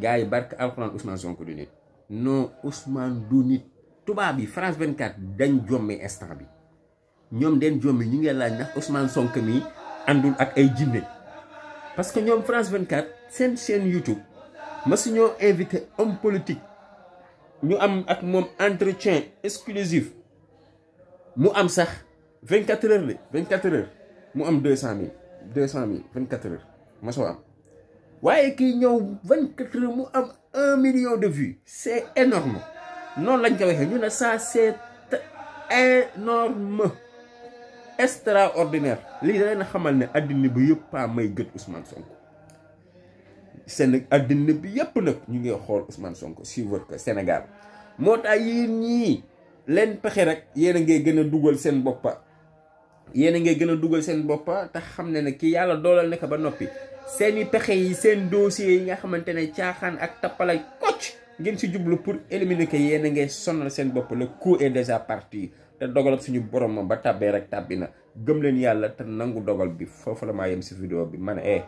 gars yi barke alxuraan Ousmane Sonko du nit. non Ousmane du nit. tubaab bi France 24 dañ jomme instant bi ñoom den jomme ñu ngi laaj ndax Ousmane Sonko mi àndul ak ay jinne parce que ñoom France 24 seen chaîne YouTube ma su ñoo invité homme politique ñu am ak moom entretien exclusif mu am sax 24 heures la 24 heures mu am 200 000 24 heures ma soo am waaye kii ñëw 24 heures mu am 1 million de vues c'est énorme noonu lañ ko waxee ñu ne ça c'est énorme extraordinaire lii da leen xamal ne addina bi yëpp a may gët Ousmane Sonko seen addina bi yëpp nag ñu ngi xool Ousmane Sonko suivre ko Sénégal moo tax yéen ñii leen pexe rek yéen a ngay gën a dugal seen boppa te xam ne ki yàlla doolal nekk ba noppi seeni pexe yi seen dossiers yi nga xamante ne caaxaan ak tappalay kocc ngeen si jublu pour éliminer que yéen a ngay sonal seen bopp le coup est déjà parti te dogal suñu borom ba tàbbee rek tàbbi na gëm leen yàlla te nangu dogal bi foofu la maa yem si vidéo bi ma ne